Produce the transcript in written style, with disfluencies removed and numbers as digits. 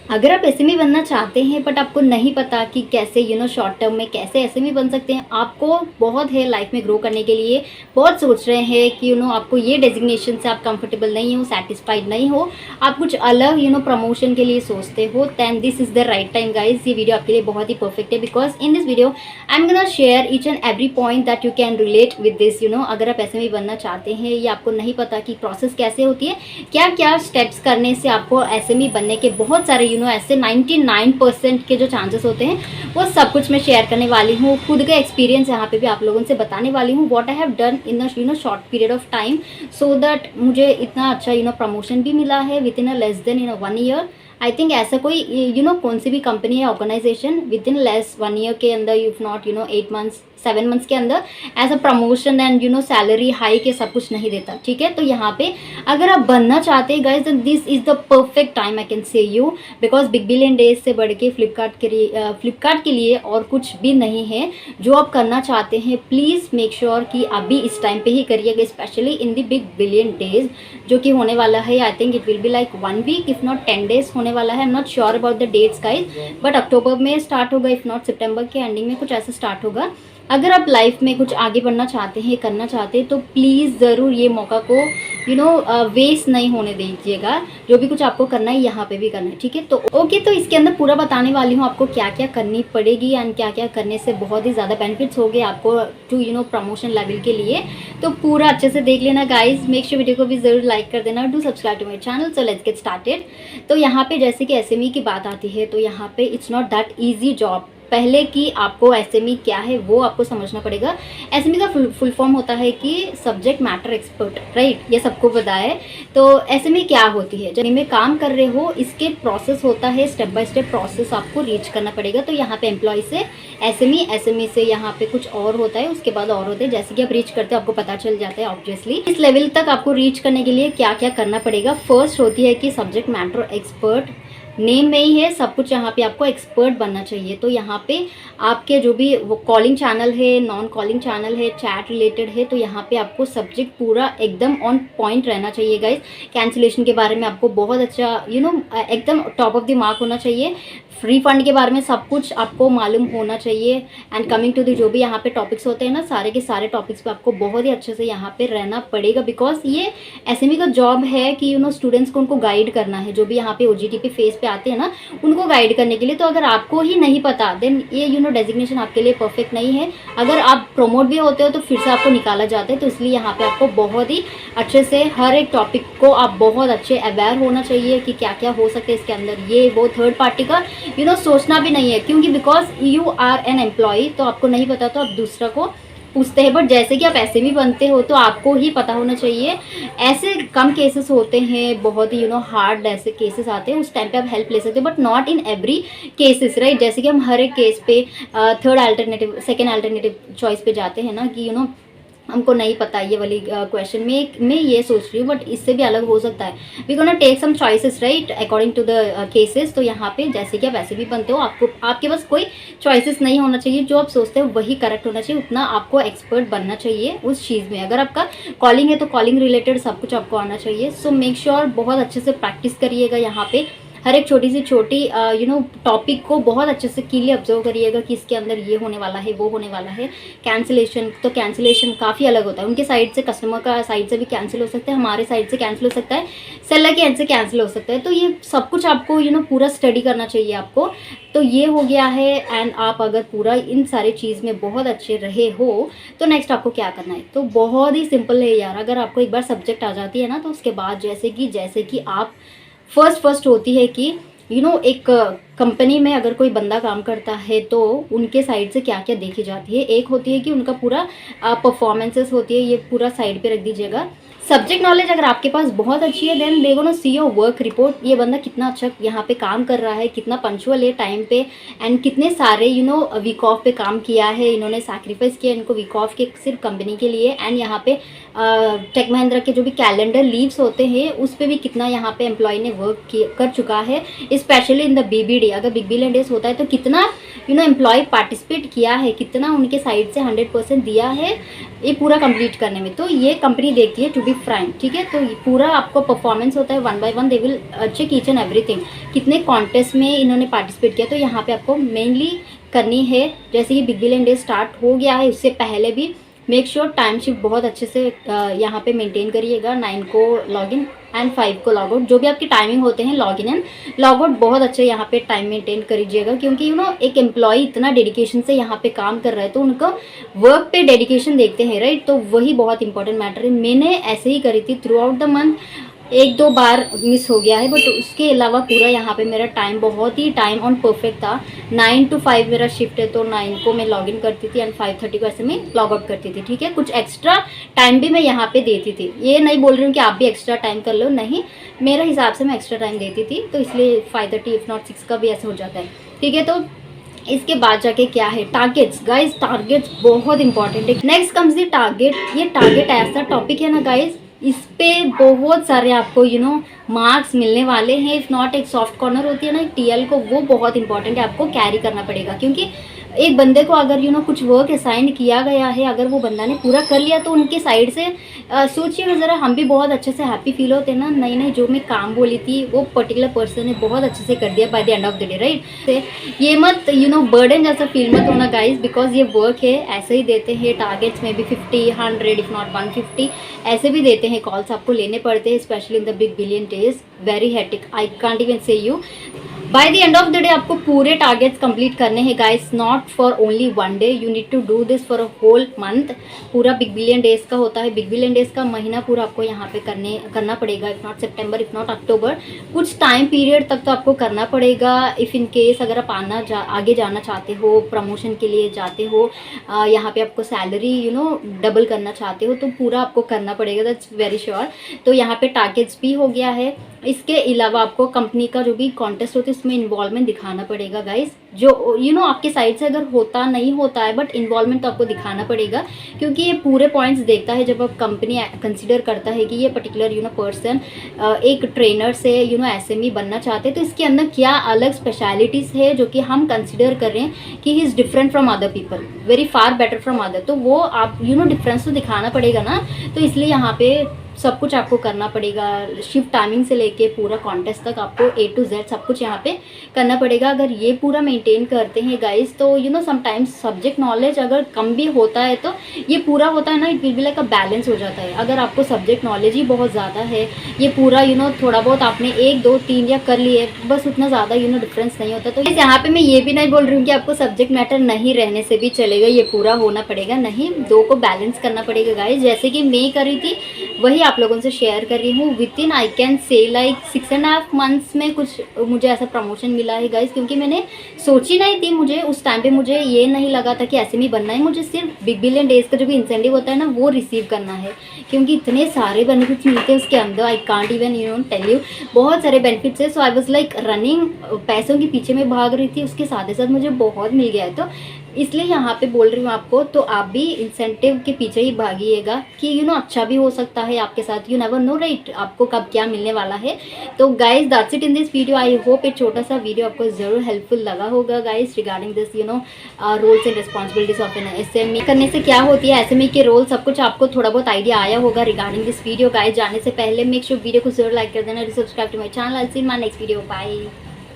अगर आप एसएमई बनना चाहते हैं बट आपको नहीं पता कि कैसे शॉर्ट टर्म में कैसे एसएमई बन सकते हैं, आपको बहुत है लाइफ में ग्रो करने के लिए, बहुत सोच रहे हैं कि आपको ये डेजिग्नेशन से आप कंफर्टेबल नहीं हो, सेटिस्फाइड नहीं हो, आप कुछ अलग प्रमोशन के लिए सोचते हो, then this is the right time guys. ये वीडियो आपके लिए बहुत ही परफेक्ट है because in this video I am gonna share each and every point that you can relate with this. अगर आप एसएमई बनना चाहते हैं या आपको नहीं पता कि प्रोसेस कैसे होती है, क्या क्या स्टेप्स करने से आपको एसएमई बनने के बहुत सारे ऐसे 99% के जो चांसेस होते हैं, वो सब कुछ मैं शेयर करने वाली हूँ। खुद का एक्सपीरियंस यहाँ पे भी आप लोगों से बताने वाली हूँ, what I have done in a short period of time, so that मुझे इतना अच्छा प्रमोशन भी मिला है within a less than 1 year. I think ऐसा कोई कौन सी भी कंपनी या organisation within less 1 year के अंदर, इफ नॉट 8 मंथ्स 7 मंथ्स के अंदर as a promotion and salary hike ये सब कुछ नहीं देता। ठीक है, तो यहाँ पे अगर आप बनना चाहते हैं guys, then this is the perfect time I can say you, because big billion days से बढ़ के फ्लिपकार्ट के लिए और कुछ भी नहीं है। जो आप करना चाहते हैं प्लीज़ मेक श्योर कि अभी इस टाइम पे ही करिएगा, specially in the big billion days जो कि होने वाला है। I think it will be like 1 week if not 10 days होने वाला है। I am not sure about the dates guys, but October में स्टार्ट होगा, इफ नॉट सितंबर के एंडिंग में कुछ ऐसा स्टार्ट होगा। अगर आप लाइफ में कुछ आगे बढ़ना चाहते हैं, करना चाहते हैं, तो प्लीज़ ज़रूर ये मौका को वेस्ट नहीं होने दीजिएगा। जो भी कुछ आपको करना है यहाँ पे भी करना है। ठीक है, तो ओके, तो इसके अंदर पूरा बताने वाली हूँ आपको क्या क्या करनी पड़ेगी एंड क्या क्या करने से बहुत ही ज़्यादा बेनिफिट्स हो गए आपको टू प्रमोशन लेवल के लिए। तो पूरा अच्छे से देख लेना गाइज, मेक श्योर वीडियो को भी ज़रूर लाइक कर देना, do subscribe to my channel. So let's get started. तो यहाँ पे जैसे कि एसएमई की बात आती है, तो यहाँ पे it's not that easy job. पहले कि आपको एसएमई क्या है वो आपको समझना पड़ेगा। एसएमई का फुल फॉर्म होता है कि सब्जेक्ट मैटर एक्सपर्ट, राइट, ये सबको पता है। तो एसएमई क्या होती है, जब में काम कर रहे हो इसके प्रोसेस होता है, स्टेप बाय स्टेप प्रोसेस आपको रीच करना पड़ेगा। तो यहाँ पे एम्प्लॉय से एसएमई से यहाँ पे कुछ और होता है, उसके बाद और होते हैं। जैसे कि आप रीच करते हो आपको पता चल जाता है ऑब्वियसली। इस लेवल तक आपको रीच करने के लिए क्या क्या करना पड़ेगा। फर्स्ट होती है कि सब्जेक्ट मैटर एक्सपर्ट, नेम में ही है सब कुछ, यहाँ पे आपको एक्सपर्ट बनना चाहिए। तो यहाँ पे आपके जो भी वो कॉलिंग चैनल है, नॉन कॉलिंग चैनल है, चैट रिलेटेड है, तो यहाँ पे आपको सब्जेक्ट पूरा एकदम ऑन पॉइंट रहना चाहिए गाइज। कैंसिलेशन के बारे में आपको बहुत अच्छा एकदम टॉप ऑफ द मार्क होना चाहिए। फ्री फंड के बारे में सब कुछ आपको मालूम होना चाहिए। एंड कमिंग टू द जो भी यहाँ पे टॉपिक्स होते हैं ना, सारे के सारे टॉपिक्स पे आपको बहुत ही अच्छे से यहाँ पे रहना पड़ेगा, बिकॉज ये एसएमई का जॉब है कि स्टूडेंट्स को उनको गाइड करना है। जो भी यहाँ पे ओजीटी पे फेस पे आते हैं ना, उनको गाइड करने के लिए। तो अगर आपको ही नहीं पता, देन ये डेजिग्नेशन आपके लिए परफेक्ट नहीं है। अगर आप प्रमोट भी होते हो तो फिर से आपको निकाला जाता है। तो इसलिए यहाँ पे आपको बहुत ही अच्छे से हर एक टॉपिक को आप बहुत अच्छे अवेयर होना चाहिए कि क्या क्या हो सकता है इसके अंदर। ये वो थर्ड पार्टी का सोचना भी नहीं है, क्योंकि because you are an employ, तो आपको नहीं पता तो आप दूसरा को पूछते हैं। बट जैसे कि आप ऐसे भी बनते हो तो आपको ही पता होना चाहिए। ऐसे कम केसेस होते हैं, बहुत ही हार्ड ऐसे केसेस आते हैं, उस टाइम पे आप हेल्प ले सकते हो, but not in every cases, right. जैसे कि हम हर एक केस पे third alternative, second alternative choice पे जाते हैं ना, कि हमको नहीं पता ये वाली क्वेश्चन में मैं ये सोच रही हूँ, बट इससे भी अलग हो सकता है। We gonna take some choices, right, according to the cases. तो यहाँ पे जैसे कि आप वैसे भी बनते हो, आपके पास कोई चॉइसेस नहीं होना चाहिए। जो आप सोचते हो वही करेक्ट होना चाहिए, उतना आपको एक्सपर्ट बनना चाहिए उस चीज़ में। अगर आपका कॉलिंग है तो कॉलिंग रिलेटेड सब कुछ आपको आना चाहिए। सो मेक श्योर बहुत अच्छे से प्रैक्टिस करिएगा। यहाँ पे हर एक छोटी से छोटी टॉपिक को बहुत अच्छे से कीली ऑब्जर्व करिएगा कि इसके अंदर ये होने वाला है, वो होने वाला है। कैंसिलेशन, तो कैंसिलेशन काफ़ी अलग होता है। उनके साइड से, कस्टमर का साइड से भी कैंसिल हो सकता है, हमारे साइड से कैंसिल हो सकता है, सेलर के एंड से कैंसिल हो सकता है। तो ये सब कुछ आपको पूरा स्टडी करना चाहिए आपको। तो ये हो गया है। एंड आप अगर पूरा इन सारे चीज़ में बहुत अच्छे रहे हो तो नेक्स्ट आपको क्या करना है, तो बहुत ही सिंपल है यार। अगर आपको एक बार सब्जेक्ट आ जाती है ना, तो उसके बाद जैसे कि आप फर्स्ट होती है कि एक कंपनी में अगर कोई बंदा काम करता है तो उनके साइड से क्या क्या देखी जाती है। एक होती है कि उनका पूरा परफॉर्मेंसेस होती है, ये पूरा साइड पे रख दीजिएगा। सब्जेक्ट नॉलेज अगर आपके पास बहुत अच्छी है, then they gonna see your work report. ये बंदा कितना अच्छा यहाँ पे काम कर रहा है, कितना पंक्चुअल है टाइम पे, एंड कितने सारे वीक ऑफ पे काम किया है, इन्होंने सैक्रिफाइस किया इनको वीक ऑफ के सिर्फ कंपनी के लिए। एंड यहाँ पे टेक महिंद्रा के जो भी कैलेंडर लीव्स होते हैं उस पर भी कितना यहाँ पे एम्प्लॉय ने वर्क कर चुका है, specially in the BBD. Day, अगर बिग बिलियन डेज होता है तो कितना एम्प्लॉय पार्टिसिपेट किया है, कितना उनके साइड से 100% दिया है ये पूरा कंप्लीट करने में। तो ये कंपनी देखती है टू बी फ्रैंक, ठीक है। तो पूरा आपको परफॉर्मेंस होता है 1 by 1, they will check each and everything, कितने कॉन्टेस्ट में इन्होंने पार्टिसिपेट किया। तो यहाँ पे आपको मेनली करनी है, जैसे कि बिग बिलियन डे स्टार्ट हो गया है उससे पहले भी मेक श्योर टाइम शिफ्ट बहुत अच्छे से यहाँ पे मेंटेन करिएगा। 9 को लॉगिन एंड 5 को लॉग आउट, जो भी आपकी टाइमिंग होते हैं लॉगिन एंड लॉग आउट बहुत अच्छे यहाँ पे टाइम मेंटेन करिएगा, क्योंकि एक एम्प्लॉय इतना डेडिकेशन से यहाँ पे काम कर रहा है तो उनको वर्क पे डेडिकेशन देखते हैं, राइट। तो वही बहुत इंपॉर्टेंट मैटर है। मैंने ऐसे ही करी थी through out the month, 1-2 bar miss हो गया है, बट उसके अलावा पूरा यहाँ पे मेरा टाइम बहुत ही टाइम ऑन परफेक्ट था। 9 to 5 मेरा शिफ्ट है, तो 9 को मैं लॉगिन करती थी एंड 5:30 को ऐसे में लॉग आउट करती थी, ठीक है। कुछ एक्स्ट्रा टाइम भी मैं यहाँ पे देती थी, ये नहीं बोल रही हूँ कि आप भी एक्स्ट्रा टाइम कर लो, नहीं, मेरे हिसाब से मैं एक्स्ट्रा टाइम देती थी, तो इसलिए 5:30 इफ नॉट 6 का भी ऐसे हो जाता है, ठीक है। तो इसके बाद जाके क्या है, टारगेट्स गाइज, टारगेट्स बहुत इंपॉर्टेंट है। Next comes the target. ये टारगेट ऐसा टॉपिक है ना गाइज, इस पे बहुत सारे आपको मार्क्स मिलने वाले हैं। इफ़ नॉट एक सॉफ्ट कॉर्नर होती है ना एक टीएल को, वो बहुत इंपॉर्टेंट है, आपको कैरी करना पड़ेगा। क्योंकि एक बंदे को अगर कुछ वर्क असाइन किया गया है, अगर वो बंदा ने पूरा कर लिया तो उनके साइड से सोचिए ना ज़रा, हम भी बहुत अच्छे से हैप्पी फील होते हैं ना, नहीं जो मैं काम बोली थी वो पर्टिकुलर पर्सन ने बहुत अच्छे से कर दिया bye the end of the day, right. ये मत बर्डन जैसा फील मत होना गाइज, बिकॉज ये वर्क है, ऐसे ही देते हैं टारगेट्स में भी 50, 100 इफ नॉट 150 ऐसे भी देते हैं, कॉल्स आपको लेने पड़ते हैं, specially in the big billion days, very hectic, I can't even say you. By the end of the day आपको पूरे टारगेट्स कंप्लीट करने हैं guys, not for only 1 day, you need to do this for a whole month. पूरा big billion days का होता है, big billion days का महीना पूरा आपको यहाँ पे करना पड़ेगा, if not September if not October, कुछ टाइम पीरियड तक तो आपको करना पड़ेगा। इफ़ इन केस अगर आप आगे जाना चाहते हो, प्रमोशन के लिए जाते हो, यहाँ पे आपको सैलरी डबल करना चाहते हो, तो पूरा आपको करना पड़ेगा, दैट्स वेरी श्योर। तो यहाँ पे टारगेट्स भी हो गया है। इसके अलावा आपको कंपनी का जो भी कॉन्टेस्ट होता है उसमें इन्वॉल्वमेंट दिखाना पड़ेगा गाइस, जो आपके साइड से अगर होता नहीं होता है, बट इन्वॉल्वमेंट तो आपको दिखाना पड़ेगा, क्योंकि ये पूरे पॉइंट्स देखता है जब आप कंपनी कंसिडर करता है कि ये पर्टिकुलर पर्सन एक ट्रेनर से एसएमई बनना चाहते हैं, तो इसके अंदर क्या अलग स्पेशलिटीज़ है जो कि हम कंसिडर कर रहे हैं कि he is different from other people, very far better from other, तो वो आप डिफरेंस तो दिखाना पड़ेगा ना। तो इसलिए यहाँ पे सब कुछ आपको करना पड़ेगा, शिफ्ट टाइमिंग से लेके पूरा कॉन्टेस्ट तक आपको A to Z सब कुछ यहाँ पे करना पड़ेगा। अगर ये पूरा मेंटेन करते हैं गाइस, तो समटाइम्स सब्जेक्ट नॉलेज अगर कम भी होता है तो ये पूरा होता है ना, it will be like a balance हो जाता है। अगर आपको सब्जेक्ट नॉलेज ही बहुत ज़्यादा है, ये पूरा थोड़ा बहुत आपने 1, 2, 3 या कर लिए, बस उतना ज़्यादा डिफरेंस नहीं होता। तो यहाँ पे मैं ये भी नहीं बोल रही हूँ कि आपको सब्जेक्ट मैटर नहीं रहने से भी चलेगा, ये पूरा होना पड़ेगा, नहीं, 2 को बैलेंस करना पड़ेगा गाइस। जैसे कि मैं करी थी वही आप लोगों से शेयर कर रही हूँ। विद इन आई कैन से लाइक 6.5 months में कुछ मुझे ऐसा प्रमोशन मिला है गाइस, क्योंकि मैंने सोची नहीं थी, मुझे उस टाइम पे मुझे ये नहीं लगा था कि एसएमई बनना है, मुझे सिर्फ बिग बिलियन डेज का जो भी इंसेंटिव होता है ना वो रिसीव करना है, क्योंकि इतने सारे बेनिफिट्स मिलते हैं उसके अंदर, I can't even tell you, बहुत सारे बेनिफिट्स है। So I was like running, पैसों के पीछे में भाग रही थी, उसके साथ ही साथ मुझे बहुत मिल गया है, तो इसलिए यहाँ पे बोल रही हूँ आपको, तो आप भी इंसेंटिव के पीछे ही भागिएगा कि अच्छा भी हो सकता है आपके साथ, यू नेवर नो राइट, आपको कब क्या मिलने वाला है। तो guys that's it in this video, I hope एक छोटा सा वीडियो आपको जरूर हेल्पफुल लगा होगा guys regarding this roles and responsibilities of an SME. करने से क्या होती है एसएमई के रोल, सब कुछ आपको थोड़ा बहुत आइडिया आया होगा रिगार्डिंग दिस वीडियो। गाइज जाने से पहले मेक श्योर वीडियो को जरूर लाइक कर देना, subscribe to my channel. I will see in my next video, bye.